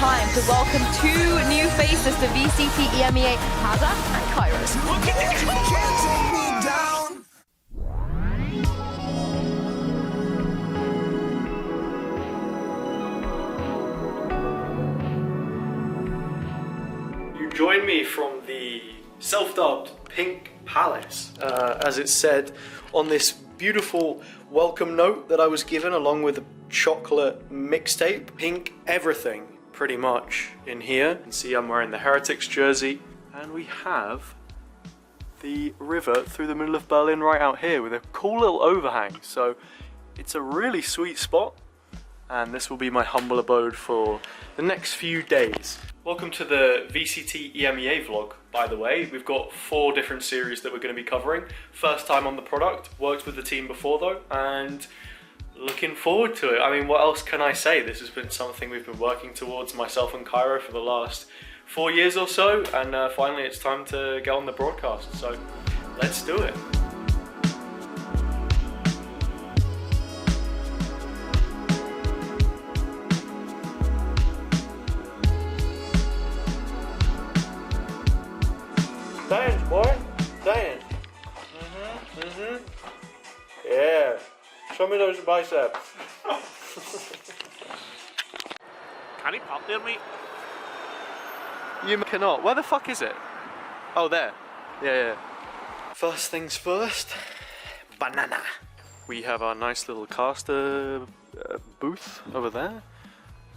time to welcome two new faces to VCT EMEA, Hazza and Kairos. You join me from the self-dubbed Pink Palace, as it said on this beautiful welcome note that I was given along with a chocolate mixtape. Pink everything, pretty much, in here. You can see I'm wearing the Heretics jersey, and we have the river through the middle of Berlin right out here with a cool little overhang. So it's a really sweet spot, and this will be my humble abode for the next few days. Welcome to the VCT EMEA vlog, by the way. We've got 4 different series that we're going to be covering. First time on the product, worked with the team before though, and looking forward to it. I mean, what else can I say? This has been something we've been working towards, myself and Cairo, for the last 4 years or so, and finally it's time to get on the broadcast, so let's do it. Dance, boy. Dance. Yeah. Show me those biceps. Can he pop there, mate? You cannot. Where the fuck is it? Oh, there. Yeah. First things first. Banana. We have our nice little caster booth over there.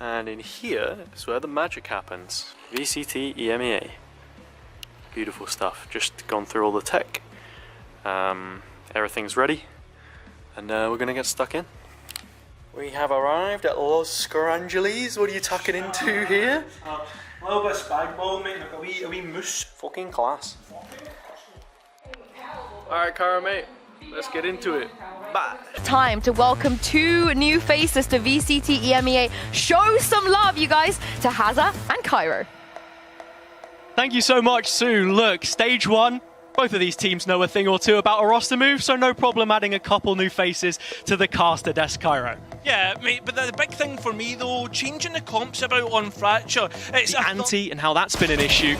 And in here is where the magic happens. VCT EMEA. Beautiful stuff. Just gone through all the tech. Everything's ready. And we're going to get stuck in. We have arrived at Los Scarangeles. What are you tucking into here? A little bit of spag ball, mate, like a wee moose. Fucking class. Alright, Cara, mate. Let's get into it. Bye. Time to welcome two new faces to VCT EMEA. Show some love, you guys, to Hazza and Cairo. Thank you so much, Sue. Look, stage 1. Both of these teams know a thing or two about a roster move, so no problem adding a couple new faces to the caster desk, Cairo. Yeah, mate, but the big thing for me, though, changing the comps about on Fracture. It's the ante and how that's been an issue.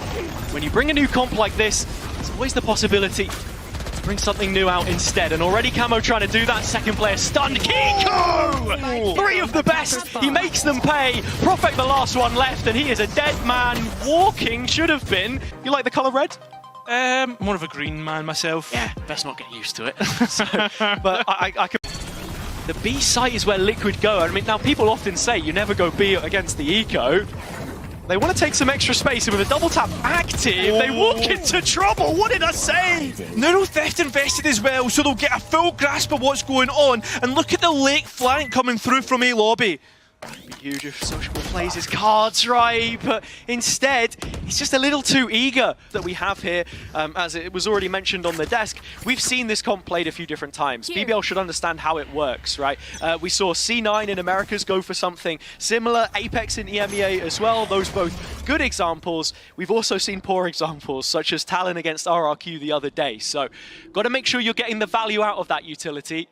When you bring a new comp like this, there's always the possibility to bring something new out instead. And already Camo trying to do that. Second player stunned. Kiko! 3 of the best. He makes them pay. Prophet the last one left, and he is a dead man walking, should have been. You like the colour red? More of a green man myself. Yeah, let's not get used to it. But I could... The B site is where Liquid go. I mean, now people often say you never go B against the eco. They want to take some extra space, and with a double tap active, they walk into trouble. What did I say? Neuro Theft invested as well, so they'll get a full grasp of what's going on. And look at the late flank coming through from A lobby. It'd be huge if Sociable plays his cards right, but instead, he's just a little too eager. That we have here, as it was already mentioned on the desk, we've seen this comp played a few different times. BBL should understand how it works, right? We saw C9 in Americas go for something similar, Apex in EMEA as well, those both good examples. We've also seen poor examples, such as Talon against RRQ the other day, so got to make sure you're getting the value out of that utility.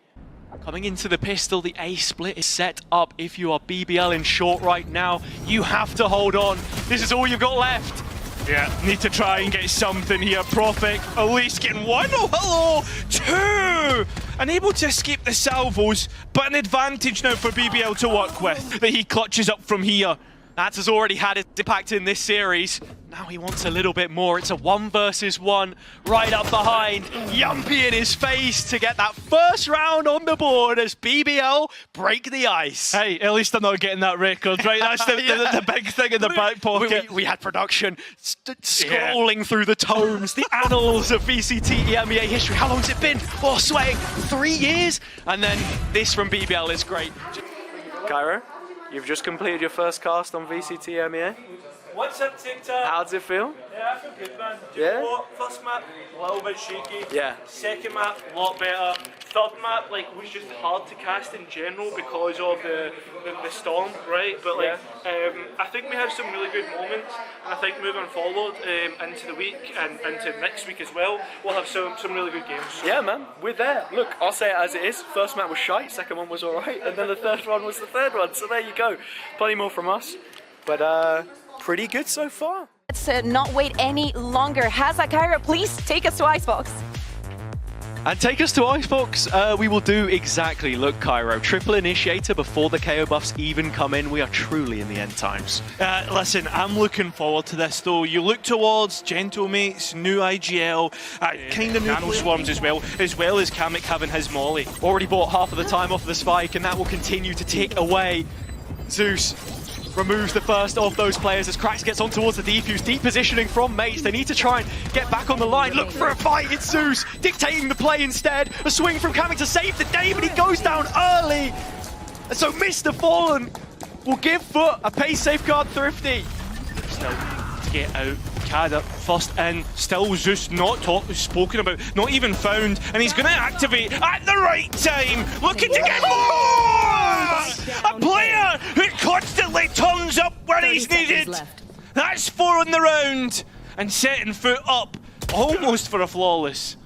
Coming into the pistol, the A split is set up. If you are BBL in short right now, you have to hold on. This is all you've got left. Yeah, need to try and get something here. Prophet at least getting 1. Oh, hello! 2! Unable to escape the salvos, but an advantage now for BBL to work with. That he clutches up from here. That has already had its impact in this series. Now he wants a little bit more. It's a 1 versus 1 right up behind. Yumpy in his face to get that first round on the board as BBL break the ice. Hey, at least I'm not getting that record, right? That's the big thing in the back pocket. We had production scrolling through the tomes, the annals of VCT EMEA history. How long's it been? Oh, sweating. 3 years? And then this from BBL is great. Cairo, you've just completed your first cast on VCT EMEA. What's up, TikTok? How does it feel? Yeah, I feel good, man. Do Yeah? you know what? First map, a little bit shaky. Yeah. Second map, a lot better. Third map, like, was just hard to cast in general because of the storm, right? But like, I think we had some really good moments, and I think moving forward into the week and into next week as well, we'll have some really good games. So. Yeah, man, we're there. Look, I'll say it as it is. First map was shite, second one was alright, and then the third one was the third one. So there you go. Plenty more from us. but pretty good so far. Let's not wait any longer. Hazza, Kyra, please take us to Icebox. And take us to Icebox, we will do exactly. Look, Cairo, triple initiator before the KO buffs even come in. We are truly in the end times. Listen, I'm looking forward to this though. You look towards Gentlemates, new IGL, kind of Nano Swarms as well as Kamek having his Molly. Already bought half of the time off the spike, and that will continue to tick away. Zeus removes the first of those players as Krax gets on towards the defuse. Deep positioning from Mates. They need to try and get back on the line. Look for a fight. It's Zeus dictating the play instead. A swing from Kamek to save the day, but he goes down early. And so Mr. Fallen will give FUT a pace safeguard thrifty. Still to get out. Kada first in, still Zeus not spoken about, not even found, and he's going to activate at the right time, looking to get more! A player who constantly turns up where he's needed. That's 4 on the round, and setting FUT up almost for a flawless.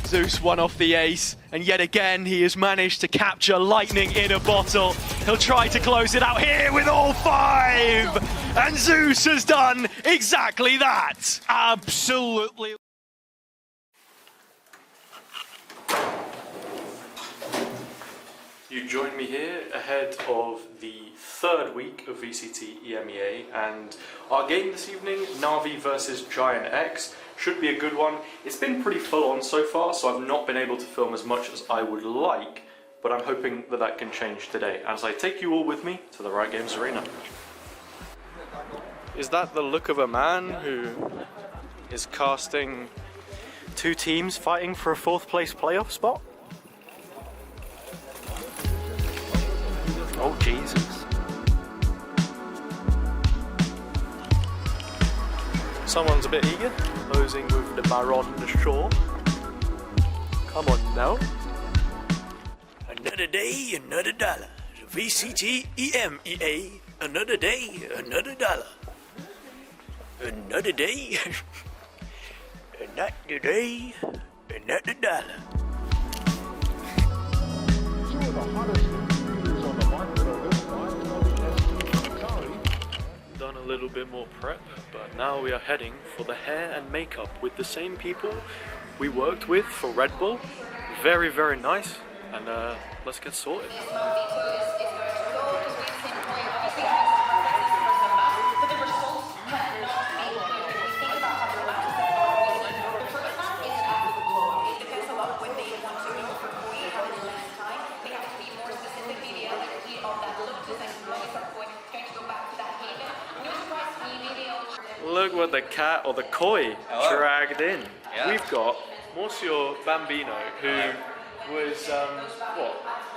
Zeus one off the ace, and yet again he has managed to capture lightning in a bottle. He'll try to close it out here with all 5, and Zeus has done exactly that. Absolutely. You join me here ahead of the 3rd week of VCT EMEA, and our game this evening, NAVI versus GiantX, should be a good one. It's been pretty full on so far, so I've not been able to film as much as I would like, but I'm hoping that that can change today as I take you all with me to the Riot Games Arena. Is that the look of a man who is casting 2 teams fighting for a 4th place playoff spot? Oh Jesus. Someone's a bit eager, posing with the Baron the Shaw. Come on now. Another day, another dollar. The VCT EMEA. Another day, another dollar. Another day, another day, another dollar. Done a little bit more prep, but now we are heading for the hair and makeup with the same people we worked with for Red Bull. Very, very nice, and let's get sorted. Look what the cat or the koi dragged in. Yeah. We've got Monsieur Bambino, who was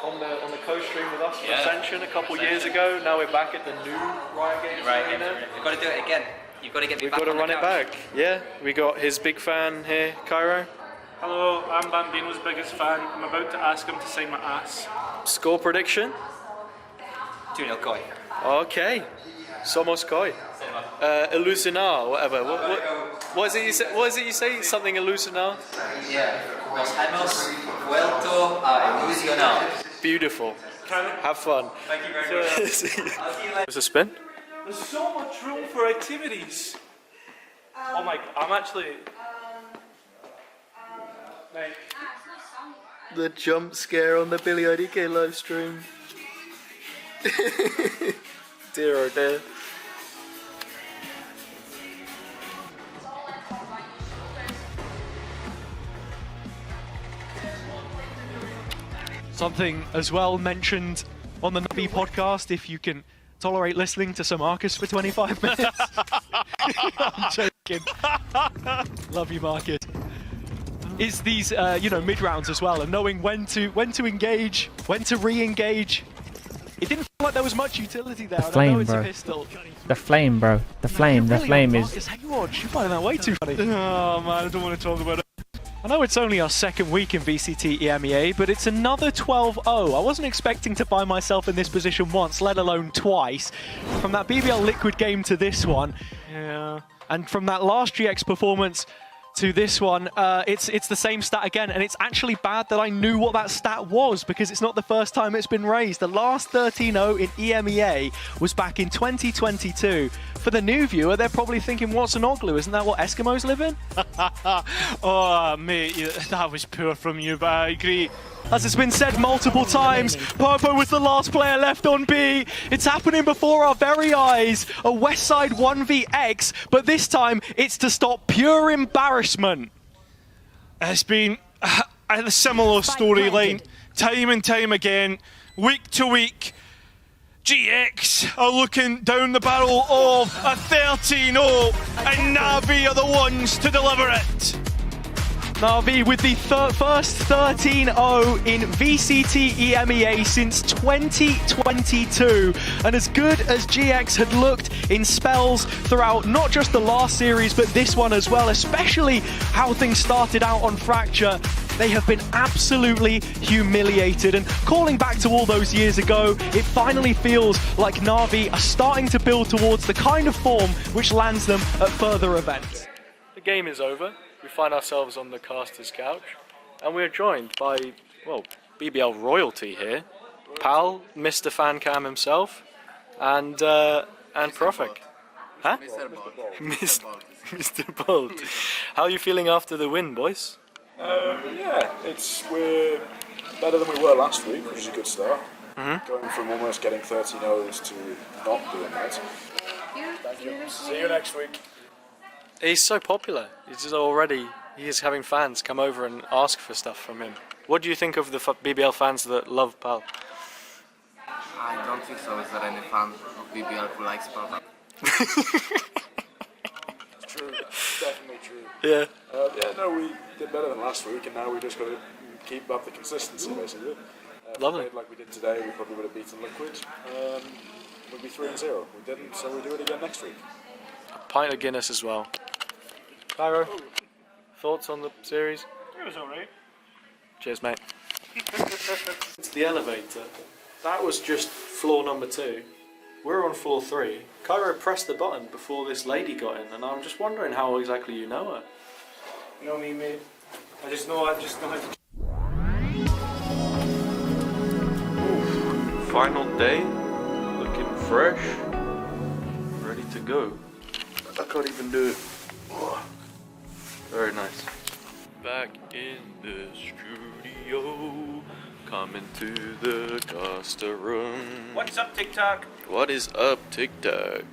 on the co-stream with us for Ascension a couple years ago. Now we're back at the new Riot Games Arena. You've got to do it again. You've got to get me back. We've got to on run the it couch. back. Yeah, we got his big fan here, Cairo. Hello, I'm Bambino's biggest fan. I'm about to ask him to sign my ass. Score prediction? 2-0 Koi. Okay. Somos koi. Illusionar, whatever. What is it you say? What is it you say? Something illusionar? Yeah. Nos hemos vuelto a ilusionar. Beautiful. Have fun. Thank you very much. I'll see you later. There's a spin. There's so much room for activities. Oh my, I'm actually... Like, The jump scare on the Billy IDK live stream. Dear oh dear. Something as well mentioned on the NAVI podcast, if you can tolerate listening to some Marcus for 25 minutes. I'm joking. Love you, Marcus. Is these, mid rounds as well, and knowing when to engage, when to re-engage. It didn't feel like there was much utility there. The flame, I know it's bro. a pistol. The flame, bro. The flame. The Really, flame Marcus, is. how you watch? You're finding that way too funny. oh man, I don't want to talk about it. I know it's only our 2nd week in VCT EMEA, but it's another 12-0. I wasn't expecting to find myself in this position once, let alone twice. From that BBL Liquid game to this one. Yeah. And from that last GX performance to this one. It's the same stat again, and it's actually bad that I knew what that stat was because it's not the first time it's been raised. The last 13-0 in EMEA was back in 2022. For the new viewer, they're probably thinking, what's an Oglu? Isn't that what Eskimos live in? Oh, mate, that was poor from you, but I agree. As it's been said multiple times, Popo was the last player left on B. It's happening before our very eyes. A Westside 1vX, but this time it's to stop pure embarrassment. It's been a similar storyline, time and time again, week to week. GX are looking down the barrel of a 13-0, and NAVI are the ones to deliver it. NAVI with the first 13-0 in VCT EMEA since 2022. And as good as GX had looked in spells throughout not just the last series, but this one as well, especially how things started out on Fracture, they have been absolutely humiliated. And calling back to all those years ago, it finally feels like NAVI are starting to build towards the kind of form which lands them at further events. The game is over. We find ourselves on the caster's couch, and we're joined by, well, BBL royalty here. Pal, Mr. Fancam himself, and Profik. Huh? Mr. Bolt. How are you feeling after the win, boys? Yeah, we're better than we were last week, which is a good start. Going from almost getting 30-0s to not doing that. Thank you. See you next week. He's so popular. He's having fans come over and ask for stuff from him. What do you think of the BBL fans that love Pal? I don't think so. Is there any fan of BBL who likes Pal? It's true. It's definitely true. Yeah. No, we did better than last week, and now we just got to keep up the consistency, basically. Lovely. If we played like we did today, we probably would have beaten Liquid. We'd be 3-0. We didn't, so we'll do it again next week. A pint of Guinness as well. Pyro, thoughts on the series? It was alright. Cheers, mate. It's the elevator. That was just floor number 2. We're on floor 3. Cairo pressed the button before this lady got in, and I'm just wondering how exactly you know her. You know me, mate. I just know how to... Final day, looking fresh, ready to go. I can't even do it. Oh, very nice. Back in the studio, coming to the caster room. What's up, TikTok? What is up, TikTok?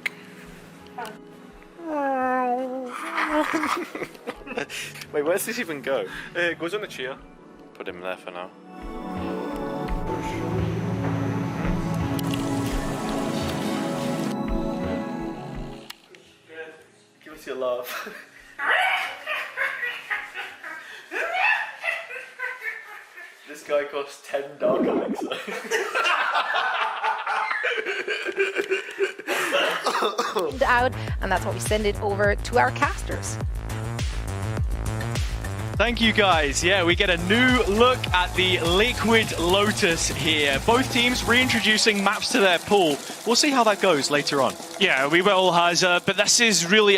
Wait, where does this even go? It goes on the chair. Put him there for now. Give us your laugh. This guy costs 10 dark elixir. Out, and that's why we send it over to our casters. Thank you guys. Yeah, we get a new look at the Liquid Lotus here. Both teams reintroducing maps to their pool. We'll see how that goes later on. Yeah, we will, Hazza, but this is a really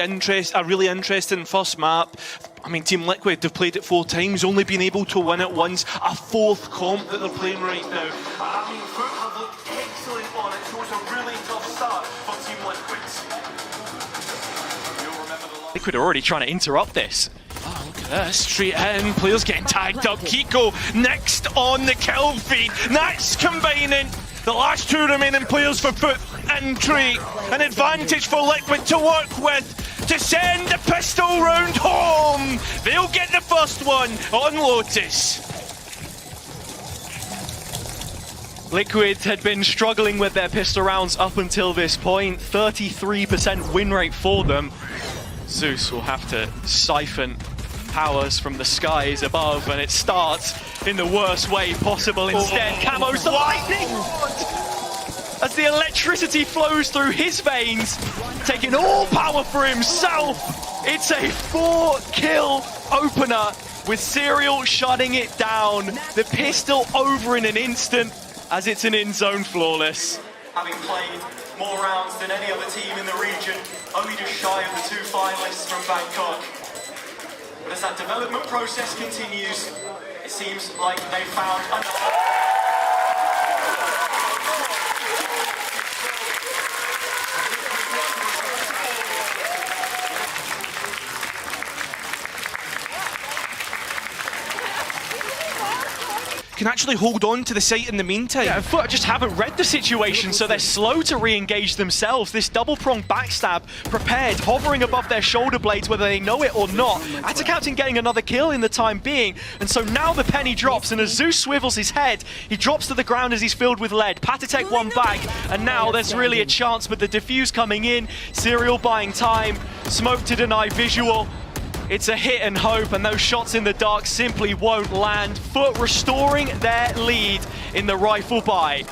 interesting first map. I mean, Team Liquid, they've played it 4 times, only been able to win it once. A 4th comp that they're playing right now. I mean, FUT have looked excellent on it, so it's a really tough start for Team Liquid. You'll remember the Liquid are already trying to interrupt this. Oh, look at this. Straight in. Players getting tagged up. Kiko next on the kill feed. That's combining the last 2 remaining players for FUT and Tree. An advantage for Liquid to work with to send the pistol round home. They'll get the first one on Lotus. Liquid had been struggling with their pistol rounds up until this point. 33% win rate for them. Zeus will have to siphon powers from the skies above, and it starts in the worst way possible instead. Camo's the lightning as the electricity flows through his veins, taking all power for himself. It's a 4-kill opener with Serial shutting it down. The pistol over in an instant as it's an in-zone flawless. Having played more rounds than any other team in the region, only just shy of the 2 finalists from Bangkok. as that development process continues, it seems like they found another. Can actually hold on to the site in the meantime. Yeah, FUT just haven't read the situation, so they're slow to re-engage themselves. This double-pronged backstab prepared, hovering above their shoulder blades, whether they know it or not. HazzaJC getting another kill in the time being, and so now the penny drops, and as Zeus swivels his head, he drops to the ground as he's filled with lead. Patatek one back, and now there's really a chance, but the defuse coming in, Serial buying time, smoke to deny visual. It's a hit and hope, and those shots in the dark simply won't land. FUT restoring their lead in the rifle buy.